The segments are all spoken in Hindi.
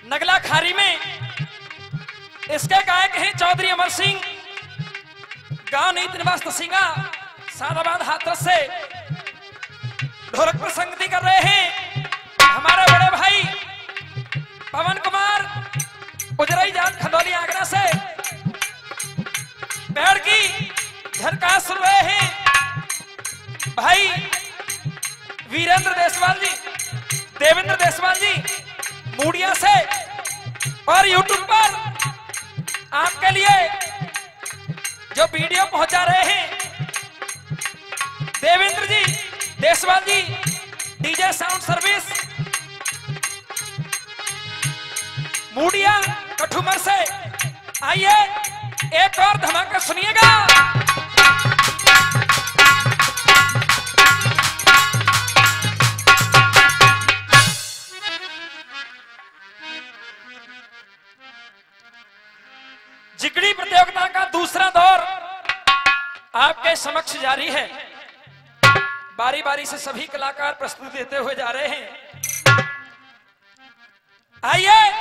नगला खारी में इसके गायक हैं चौधरी अमर सिंह, गांव नीत निवास तसिंगा सादाबाद हाथरस से ढोलक पर संगति कर रहे हैं हमारे बड़े भाई पवन कुमार उजरई जात खंडोली आगरा से। बैठ की झरका सुन रहे हैं भाई वीरेंद्र देसवाल जी, देवेंद्र देसवाल जी मूडिया से, और यूट्यूब पर आपके लिए जो वीडियो पहुंचा रहे हैं देवेंद्र जी देसवाल जी डीजे साउंड सर्विस मूडिया कठुमर से। आइए एक और धमाका सुनिएगा। जिगड़ी प्रतियोगिता का दूसरा दौर आपके समक्ष जारी है। बारी बारी से सभी कलाकार प्रस्तुति देते हुए जा रहे हैं। आइए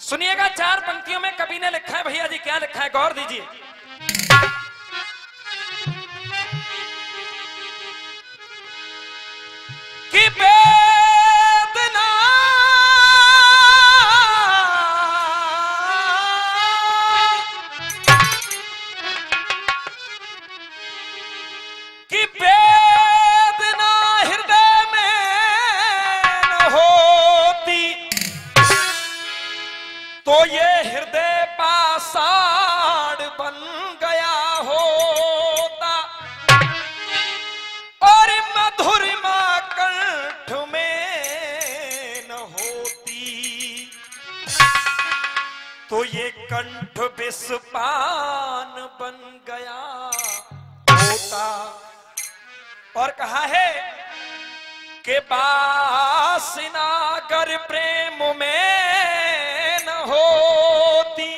सुनिएगा, 4 पंक्तियों में कवि ने लिखा है। भैया जी क्या लिखा है, गौर दीजिए। कि वेदना कि वेदना हृदय में न होती तो ये हृदय पाषाण बन गया होता, और मधुरिमा कंठ में न होती तो ये कंठ विषपान बन गया होता। और कहा है कि बासना अगर प्रेम में न होती,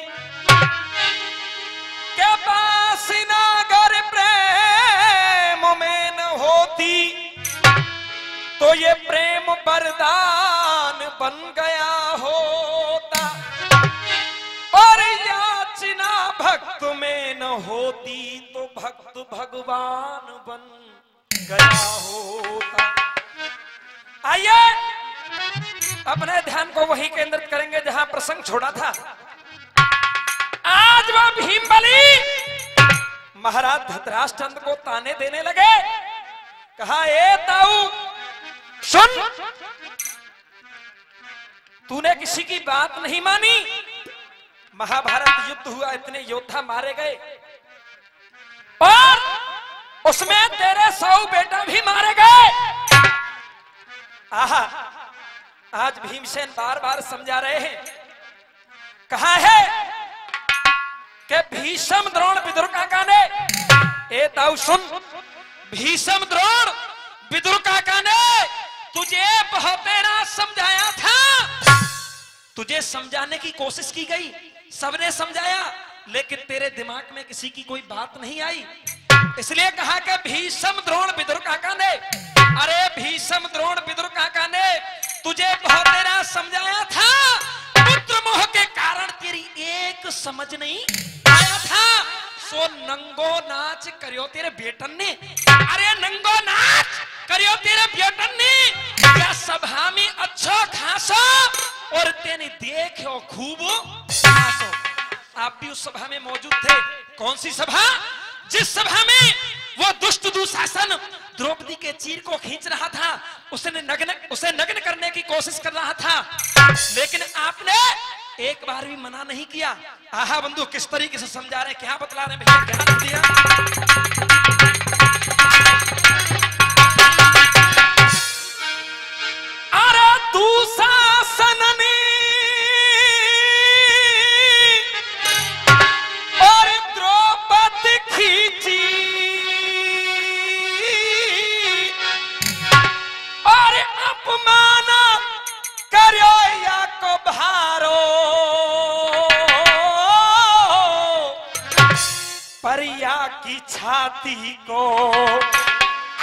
के बासना अगर प्रेम में न होती तो ये प्रेम वरदान बन गया होता, और याचना भक्त में न होती तो भक्त भगवान बन गया होता। आइए अपने ध्यान को वही केंद्रित करेंगे जहां प्रसंग छोड़ा था। आज वह भीम बलि महाराज धृतराष्ट्र को ताने देने लगे। कहा, ए ताऊ सुन, तूने किसी की बात नहीं मानी। महाभारत युद्ध हुआ, इतने योद्धा मारे गए और उसमें तेरे 100 बेटा भी मारे गए। आहा, आज भीमसेन बार बार समझा रहे हैं। कहा है कि भीष्म द्रोण विदुर काका ने, ए ताऊ सुन, भीष्म द्रोण विदुर काका ने तुझे बहुत देर समझाया था, तुझे समझाने की कोशिश की गई, सबने समझाया, लेकिन तेरे दिमाग में किसी की कोई बात नहीं आई। इसलिए कहा कि भीष्म द्रोण विदुर काका ने, अरे भीष्म द्रोण विदुर काका ने तुझे बहुत देर समझाया था, पुत्र मोह के कारण तेरी एक समझ नहीं आया था। सो नंगो नाच करियो तेरे बेटन ने, अरे नंगो नाच करियो तेरे बेटन ने, क्या सभा में अच्छा खासा और तेने देखो खूब खासो। आप भी उस सभा में मौजूद थे। कौन सी सभा? जिस सभा में वो दुष्ट दुशासन द्रौपदी के चीर को खींच रहा था, उसे नग्न करने की कोशिश कर रहा था, लेकिन आपने एक बार भी मना नहीं किया। आहा बंधु, किस तरीके से समझा रहे, क्या बतला रहे भैया, ध्यान दिया। अरे दुशासन ने और द्रौपदी खींची, और अपमान करो या को भारो, पर या की छाती को,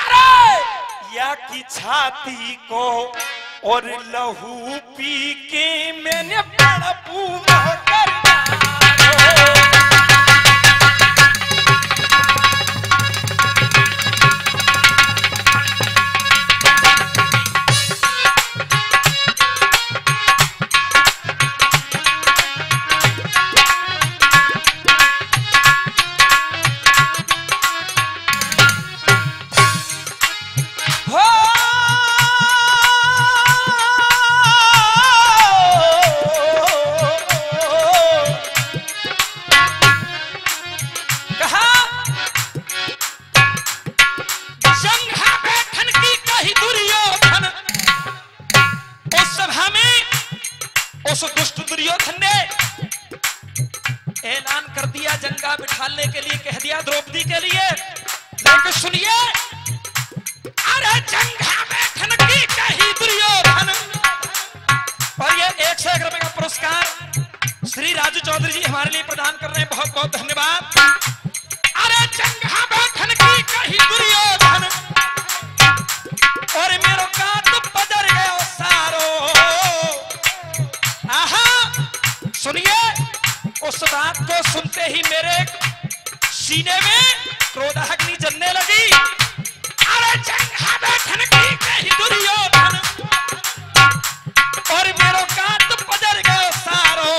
अरे या की छाती को और लहू पी के मैंने उस दुष्ट दुर्योधन ने ऐलान कर दिया जंगा बिठाने के लिए, कह दिया द्रौपदी के लिए। लेकिन सुनिए, अरे जंगा बैठन की कही दुर्योधन। और ये 101 रुपए का पुरस्कार श्री राजू चौधरी जी हमारे लिए प्रदान कर रहे हैं, बहुत बहुत धन्यवाद। अरे जंगा बैठन की कही दुर्योधन और मेरो काट बदल गयो सारो। आहा, सुनिए, उस बात को सुनते ही मेरे सीने में क्रोधाग्नि जलने लगी। अरे जंगा बैठन की कही दुर्योधन और मेरो काट बदल गयो सारो।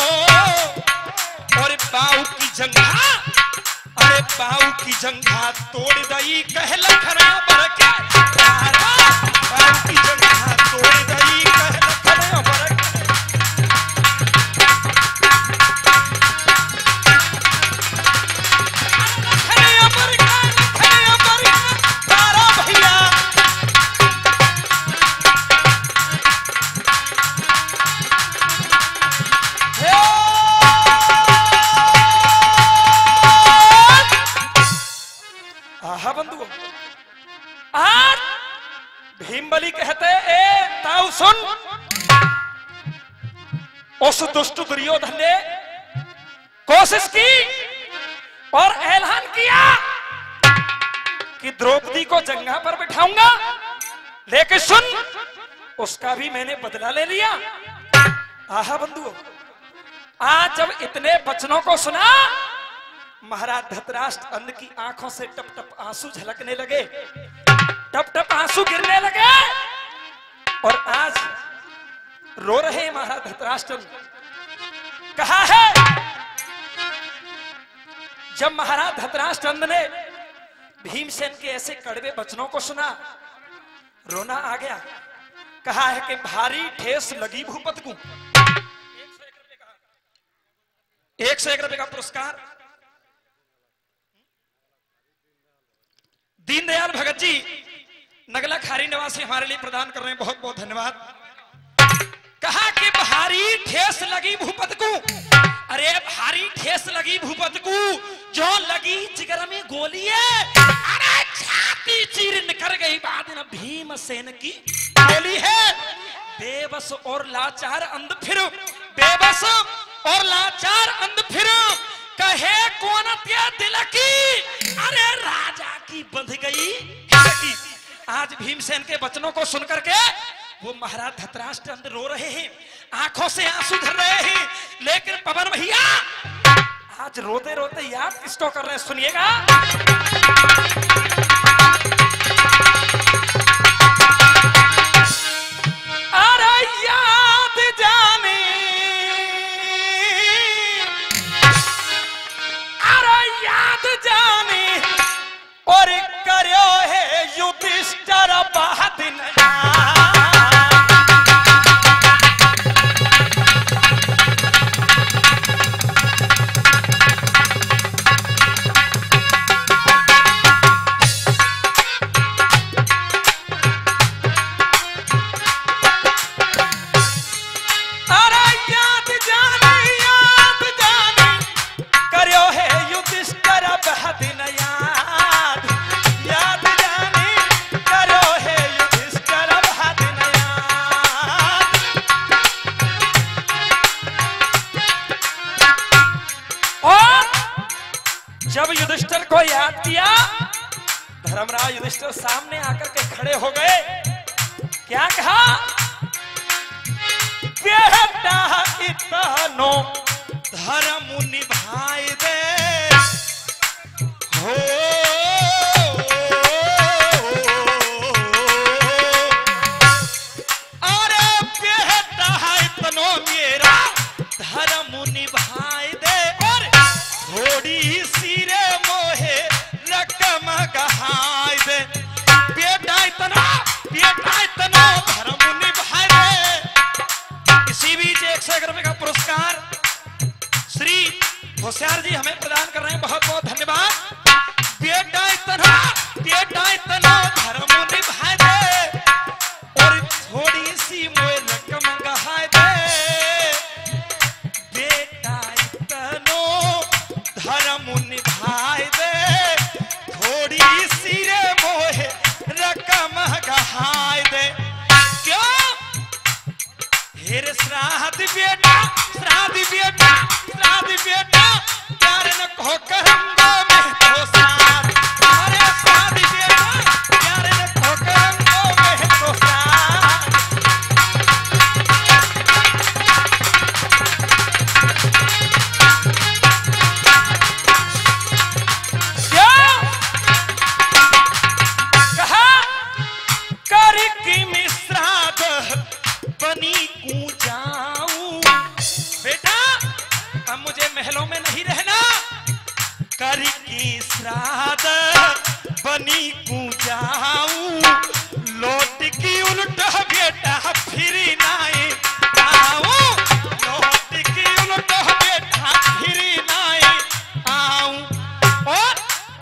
और बाऊ की जंगा, अरे बाऊ की जंगा तोड़ दई कह लखना बरके। बाऊ की जंगा तोड़ दई कह लखना बरके। भीमबली कहते, ए ताऊ सुन, उस दुष्ट दुर्योधन ने कोशिश की और ऐलान किया कि द्रौपदी को जंगा पर बिठाऊंगा, लेकिन सुन, उसका भी मैंने बदला ले लिया। आहा बंधुओं, आज जब इतने वचनों को सुना, महाराज धृतराष्ट्र अन्न की आंखों से टप टप आंसू झलकने लगे, टप टप आंसू गिरने लगे। और आज रो रहे हैं महाराज धृतराष्ट्र। कहा है, जब महाराज धृतराष्ट्र ने भीमसेन के ऐसे कड़वे वचनों को सुना, रोना आ गया। कहा है कि भारी ठेस लगी भूपत को। 101 रुपए का पुरस्कार दीनदयाल भगत जी नगला खारी निवासी हमारे लिए प्रदान कर रहे हैं, बहुत बहुत धन्यवाद। कहा कि भारी ठेस लगी भूपत को। अरे भारी ठेस लगी भूपत को, जो लगी जिगर में गोली है, अरे छाती चीर निकल गई बाद न भीमसेन की गोली है। बेबस और लाचार अंध फिर, बेबस और लाचार अंध फिर, कहे कौन त्या दिल की, अरे राजा की बंध गई की। आज भीमसेन के वचनों को सुनकर के वो महाराज धृतराष्ट्र अंदर रो रहे हैं, आंखों से आंसू धर रहे हैं। लेकिन पवन भैया आज रोते रोते याद किसको कर रहे हैं, सुनिएगा। अरे याद जाने, अरे याद जाने और करो है युधिष्ठिर बहादिन। जब युधिष्ठिर को याद किया, धर्मराज युधिष्ठिर सामने आकर के खड़े हो गए। क्या कहा, बेटा इतनो धर्म निभाए दे हो, अरे बेटा इतनो मेरा धर्म निभाए दे और थोड़ी सीरे मोहे रकम गहाय दे। बेटा इतना धर्म निभाए दे। इसी बीच 101 रुपए का पुरस्कार श्री होशियार जी हमें प्रदान कर रहे हैं, बहुत बहुत धन्यवाद। बेटा इतना धर्म निभाए दे और थोड़ी सी मोहे रकम गहाय दे। बेटा श्राद्ध बेटा श्राद्ध बेटा प्यार न कहो करंगो में तो साथ। अरे श्राद्ध बेटा प्यार न कहो करंगो में तो साथ। क्या कहा कर की मिश्राद बनी कू जाऊं। बेटा अब मुझे महलों में नहीं रहना। कर की श्राद्ध बनी कू जाऊं लौट की उल्टा बेटा फिर नाए आऊं। लौट की उल्टा बेटा फिर नाए आऊं। और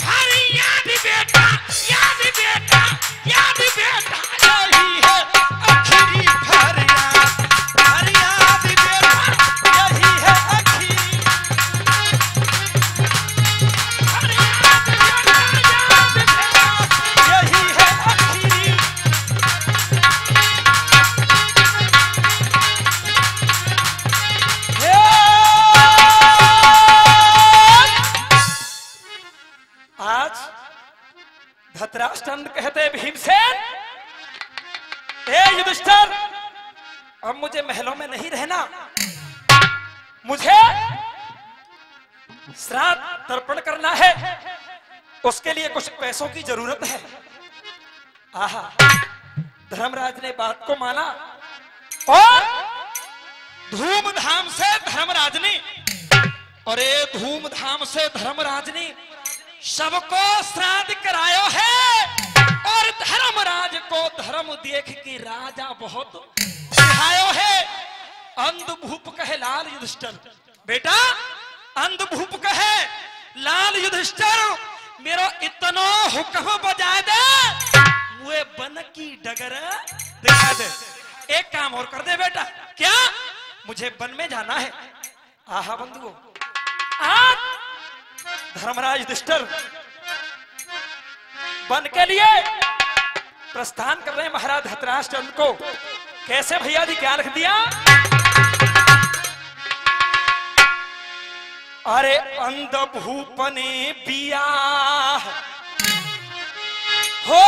हर याद बेटा याद बेटा याद बेटा यही है आखिरी फरियाद। हर याद बेटा यही है आखिरी। हर याद बेटा यही है आखिरी। आज धृतराष्ट्र कहते भीमसेन, हे युधिष्ठिर अब मुझे महलों में नहीं रहना। मुझे श्राद्ध तर्पण करना है, उसके लिए कुछ पैसों की जरूरत है। आहा, धर्मराज ने बात को माना और धूमधाम से धर्मराज ने सबको श्राद्ध करायो है। और धर्मराज को धर्म देख के राजा बहुत सिहायो है। अंधभूप कहे लाल युधिष्ठिर, बेटा अंधभूप कहे लाल युधिष्ठिर मेरो इतनो हुक्म बजा दे वे बन की डगर दिखा दे। एक काम और कर दे बेटा। क्या? मुझे वन में जाना है। आहा बंधुओं, आज धर्मराज युधिष्ठिर वन के लिए प्रस्थान कर रहे हैं। महाराज धृतराष्ट्र को कैसे भैया जी क्या लिख दिया? अरे अंधभूपने बियाह हो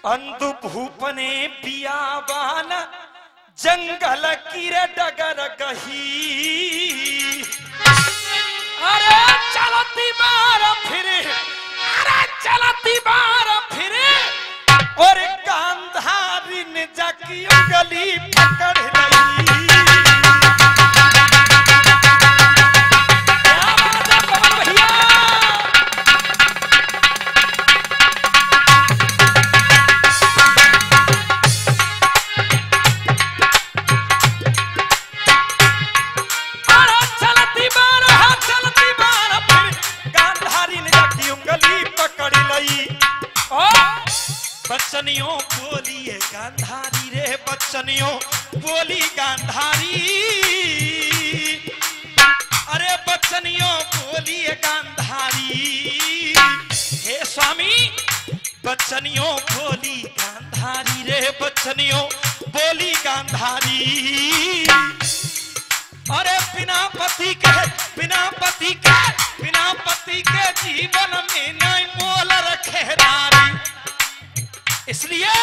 अंधभूपने बियाबान जंगल की रे डगर गही। अरे चलती बार फिरे, अरे चलती बार फिरे और गांधारी ने जाकी गली पकड़ ली। क्या बात है पवन भैया? बच्चनियों बोलिए गांधारी रे, बच्चनियों बोली गांधारी। अरे बच्चनियों बोलिए गांधारी। हे स्वामी बच्चनियों बोली गांधारी रे, बच्चनियों बोली गांधारी। अरे बिना पति के जीवन में नहीं मोल रखे नारी। इसलिए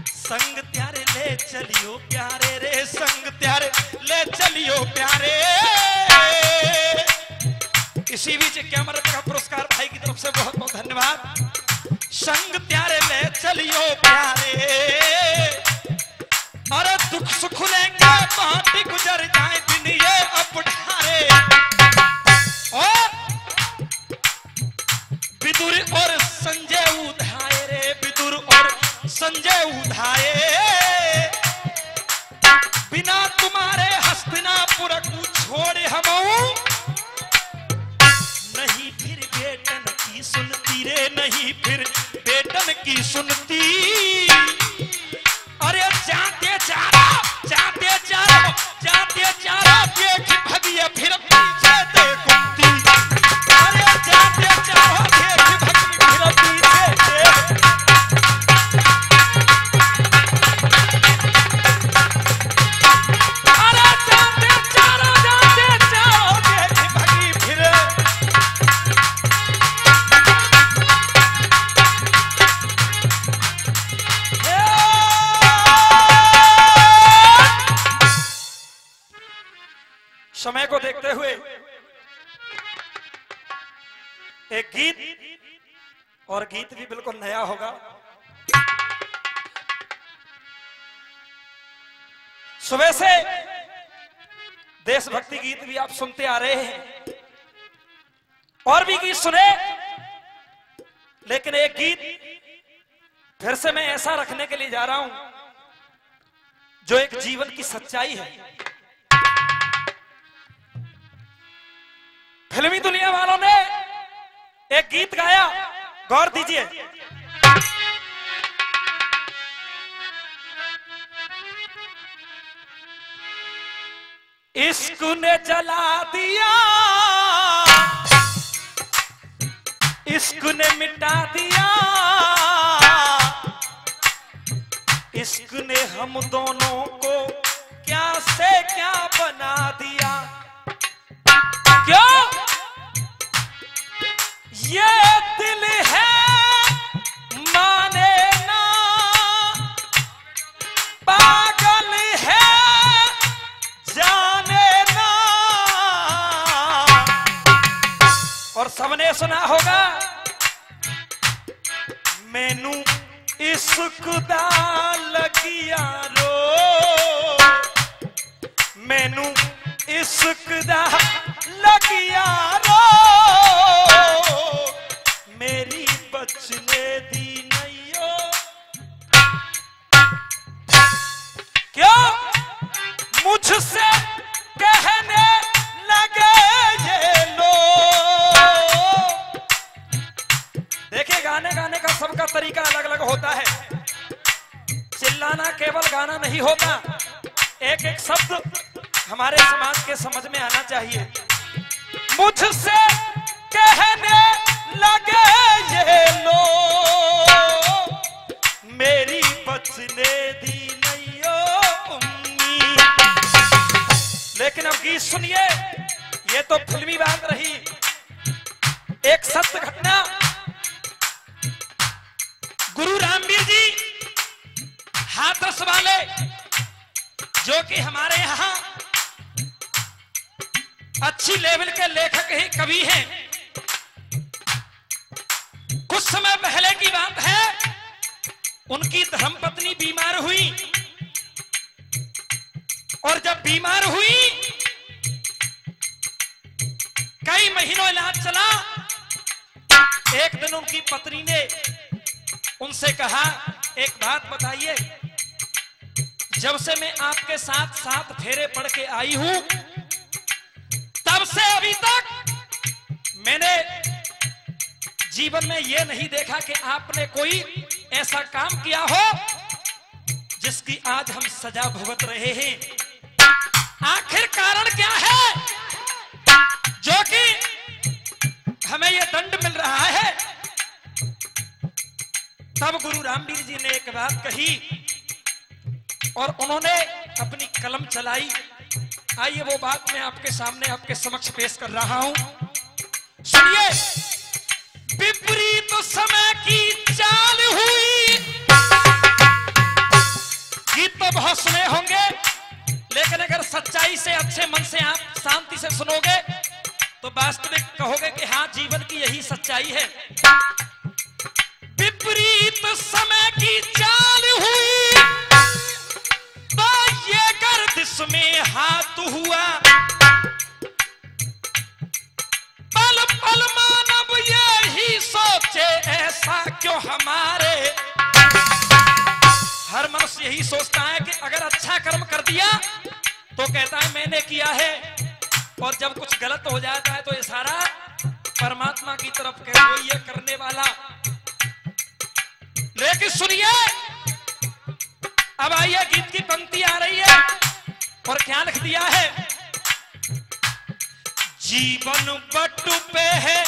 संग त्यारे ले चलियो प्यारे रे, संग त्यारे ले चलियो प्यारे। इसी बीच क्या मरद का पुरस्कार भाई की तरफ से बहुत बहुत धन्यवाद। संग त्यारे ले चलियो प्यारे। अरे दुख सुख लेंगे बाटी गुजर जाए दिन ये अब ढारे। और विदुर और संजय उधाए रे, विदुर और संजय उधाए। बिना तुम्हारे हस्तिनापुर को छोड़े हम नहीं फिर बेटन की सुनती रे, नहीं फिर बेटन की सुनती। अरे जाते चारो देख भगिया फिर पीछे देखती। अरे जाते चारो देख भगिया फिर पीछे देख। समय को देखते हुए एक गीत, और गीत भी बिल्कुल नया होगा। सुबह से देशभक्ति गीत भी आप सुनते आ रहे हैं, और भी गीत सुने, लेकिन एक गीत फिर से मैं ऐसा रखने के लिए जा रहा हूं जो एक जीवन की सच्चाई है। फिल्मी दुनिया वालों ने एक गीत गाया, गौर दीजिए। इश्क ने जला दिया, इश्क ने मिटा दिया, इश्क ने हम दोनों को क्या से क्या बना दिया। क्यों? ये दिल है माने ना, पागल है जाने ना। और सबने सुना होगा, मैनू इश्क दा लगिया रो, मैनू इश्क दा लगिया रो, मेरी बचने दी नैयो। क्यों? मुझसे कहने लगे ये लोग। देखिए, गाने का सबका तरीका अलग अलग होता है। चिल्लाना केवल गाना नहीं होता, एक एक शब्द हमारे समाज के समझ में आना चाहिए। मुझसे कहने लगे ये लोग, मेरी बचने दी नैयो उम्मीद। लेकिन अब गीत सुनिए, ये तो फिल्मी बात रही। एक सत्य घटना, गुरु रामवीर जी हाथरस वाले, जो कि हमारे यहां अच्छी लेवल के लेखक ही कवि हैं। कुछ समय पहले की बात है, उनकी धर्मपत्नी बीमार हुई, और जब बीमार हुई कई महीनों इलाज चला। एक दिन उनकी पत्नी ने उनसे कहा, एक बात बताइए, जब से मैं आपके साथ 7 फेरे पढ़ के आई हूं, तब से अभी तक मैंने जीवन में यह नहीं देखा कि आपने कोई ऐसा काम किया हो जिसकी आज हम सजा भुगत रहे हैं। आखिर कारण क्या है जो कि हमें यह दंड मिल रहा है? तब गुरु रामवीर जी ने एक बात कही और उन्होंने अपनी कलम चलाई। आइए वो बात मैं आपके सामने, आपके समक्ष पेश कर रहा हूं, सुनिए। विपरीत समय की चाल हुई। गीत तो बहुत सुने होंगे, लेकिन अगर सच्चाई से, अच्छे मन से आप शांति से सुनोगे तो वास्तविक कहोगे कि हाँ, जीवन की यही सच्चाई है। विपरीत समय की चाल हुई तो ये गर्दिश में हाथ हुआ। पल पल मानव यही सोचे, ऐसा क्यों हमारे। हर मनुष्य यही सोचता है कि अगर अच्छा कर्म कर दिया तो कहता है मैंने किया है, और जब कुछ गलत हो जाता है तो ये सारा परमात्मा की तरफ कह वो ये करने वाला। लेकिन सुनिए, अब आइए, गीत की पंक्ति आ रही है और क्या लिख दिया है। जीवन बट पे है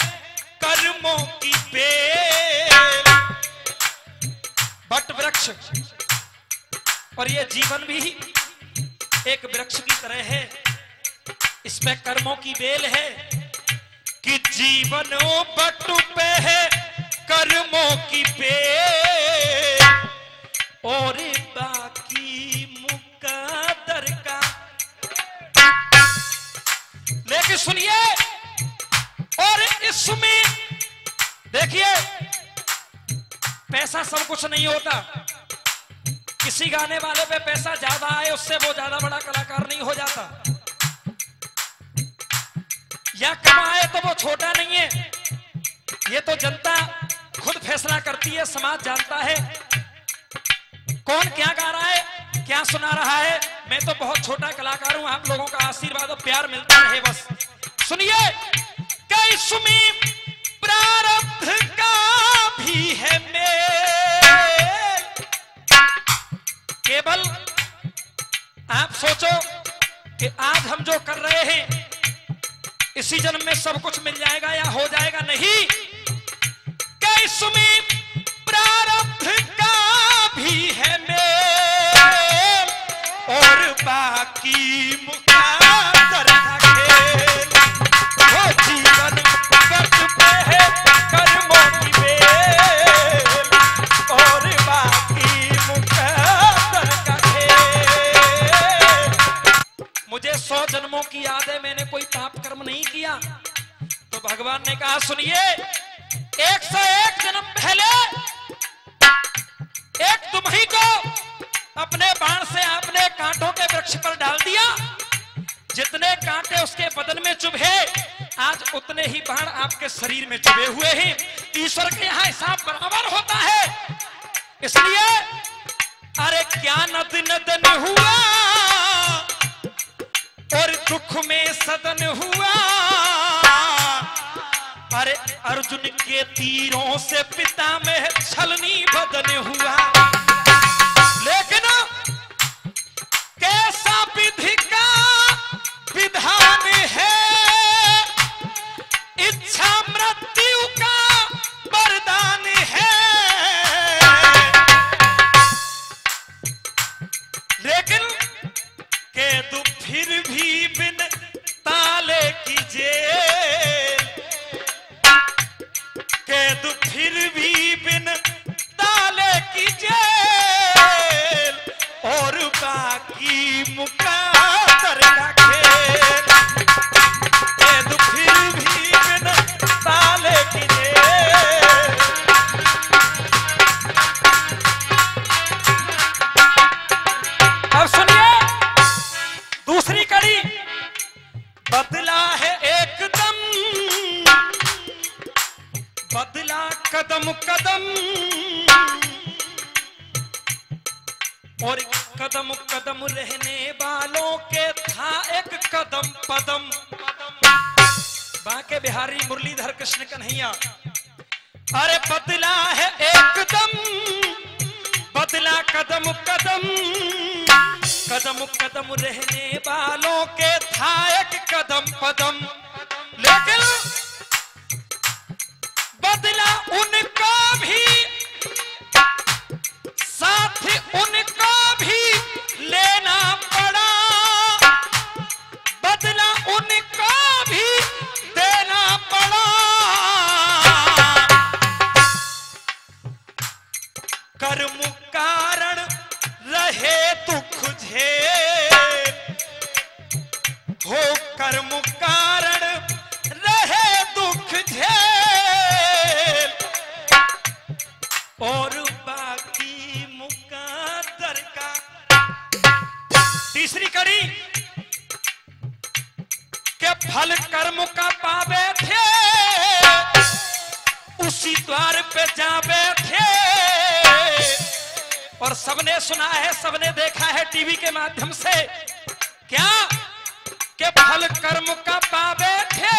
कर्मों की बेल, बट वृक्ष, और ये जीवन भी एक वृक्ष की तरह है, इसमें कर्मों की बेल है कि जीवन बट पे है कर्मों की बेल, और बाकी मुकद्दर का। कुछ नहीं होता। किसी गाने वाले पे पैसा ज्यादा आए उससे वो ज्यादा बड़ा कलाकार नहीं हो जाता, या कमाए तो वो छोटा नहीं है। ये तो जनता खुद फैसला करती है, समाज जानता है कौन क्या गा रहा है, क्या सुना रहा है। मैं तो बहुत छोटा कलाकार हूं, आप लोगों का आशीर्वाद और प्यार मिलता रहे बस। सुनिए, कई सुमी प्रारब्ध का भी है मेल। केवल आप सोचो कि आज हम जो कर रहे हैं इसी जन्म में सब कुछ मिल जाएगा या हो जाएगा, नहीं। कई सुमी प्रारब्ध का भी है मेल और बाकी मुकद्दर का खेल। वो जीवन वर्ष पे है कर्मों की बेल और बाकी मुकद्दर का खेल। मुझे 100 जन्मों की याद है, मैंने कोई पाप कर्म नहीं किया, तो भगवान ने कहा सुनिए, 101 जन्म पहले एक तुम्ही को अपने बाण से आपने कांटों के वृक्ष पर डाल दिया। जितने कांटे उसके बदन में चुभे, आज उतने ही बाण आपके शरीर में चुभे हुए हैं। ईश्वर के यहाँ हिसाब बराबर होता है। इसलिए अरे क्या नदन हुआ और दुख में सदन हुआ। अरे अर्जुन के तीरों से पिता में छलनी बदन हुआ। लेकिन कैसा विधि का विधान है, इच्छा मृत्यु का वरदान है। लेकिन केतु फिर भी बिन ताले की जेल, केतु फिर भी बिन ताले की जेल और बाकी मुकद्दर का खेल। केतु फिर भी बिन ताले की जेल। अब सुनिए दूसरी कड़ी, बदला है एकदम, बदला कदम कदम और कदम कदम रहने वालों के था एक कदम पदम। बांके बिहारी मुरलीधर कृष्ण कन्हैया। अरे बदला है एकदम, बदला कदम कदम, कदम कदम रहने वालों के था एक कदम पदम। लेकिन बदला उनको भी, साथ उनको भी लेना पड़ा, बदला उनको भी देना पड़ा। कर्म कारण रहे दुख झेल, हो कर्म कारण रहे दुख झेल और बाकी मुकद्दर का। तीसरी कड़ी के फल कर्म का पावे थे, उसी द्वार पे जावे थे। और सबने सुना है, सबने देखा है टीवी के माध्यम से, क्या के फल कर्म का पावे थे,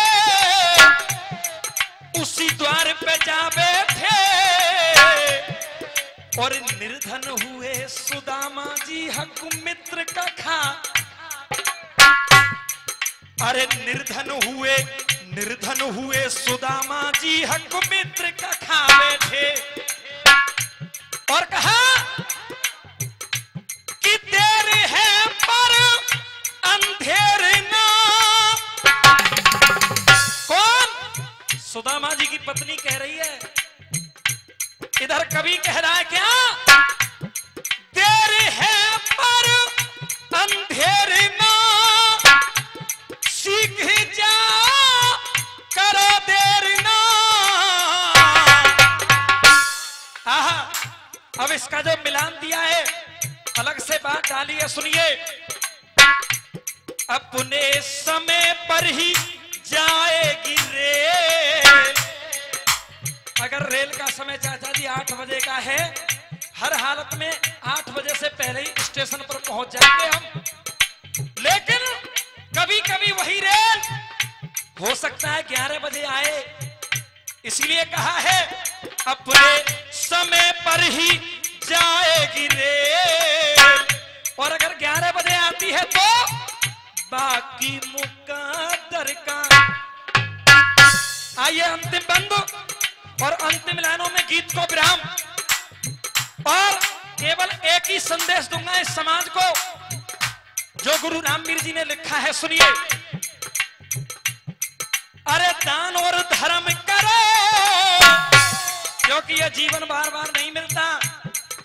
उसी द्वार पे जावे थे। और निर्धन हुए सुदामा जी हक मित्र का खा। अरे निर्धन हुए सुदामा जी हक मित्र का खावे थे। और कहा कि देर है पर अंधेर ना। कौन? सुदामा जी की पत्नी कह रही है। इधर कवि कह रहा है क्या? देर है पर अंधेर ना, सीख जा करो देर ना। विराम दिया है, अलग से बात डाली है, सुनिए। अपने समय पर ही जाएगी रेल। अगर रेल का समय चाचा जी 8 बजे का है, हर हालत में 8 बजे से पहले ही स्टेशन पर पहुंच जाएंगे हम। लेकिन कभी कभी वही रेल हो सकता है 11 बजे आए, इसीलिए कहा है अपने समय पर ही जाएगी रेल। और अगर 11 बजे आती है तो बाकी मुकद्दर का। आइए अंतिम बंदो और अंतिम लाइनों में गीत को विराम, और केवल एक ही संदेश दूंगा इस समाज को जो गुरु रामवीर जी ने लिखा है, सुनिए। अरे दान और धर्म करो, क्योंकि यह जीवन बार बार नहीं मिलता,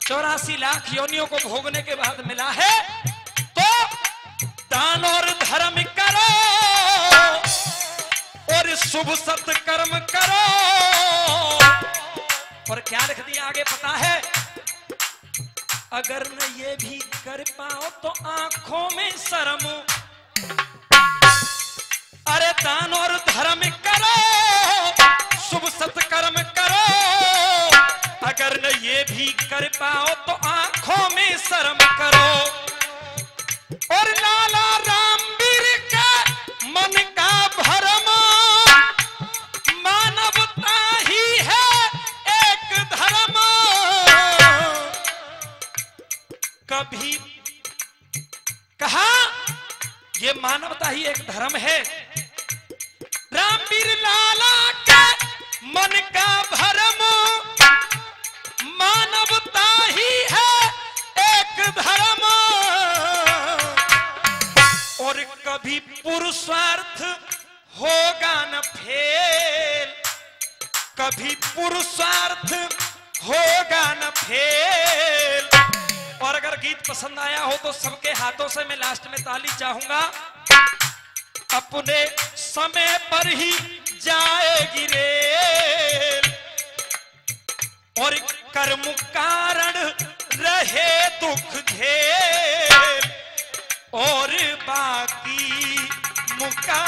84 लाख योनियों को भोगने के बाद मिला है। तो दान और धर्म करो और शुभ सत्कर्म करो। और क्या लिख दिया आगे पता है? अगर न ये भी कर पाओ तो आंखों में शर्म। अरे दान और धर्म करो, शुभ सत्कर्म करो, अगर न ये भी कर पाओ तो आंखों में शर्म करो। और लाला रामवीर के मन का भरम, मानवता ही है एक धर्म। कभी कहा ये मानवता ही एक धर्म है। रामवीर लाला के मन का भरम, मानवता ही है एक धर्म। और कभी पुरुषार्थ होगा न फेल, कभी पुरुषार्थ होगा न फेल। और अगर गीत पसंद आया हो तो सबके हाथों से मैं लास्ट में ताली चाहूंगा। अपने समय पर ही जाएगी रेल, और कर्म कारण रहे दुख झेल, और बाकी मुका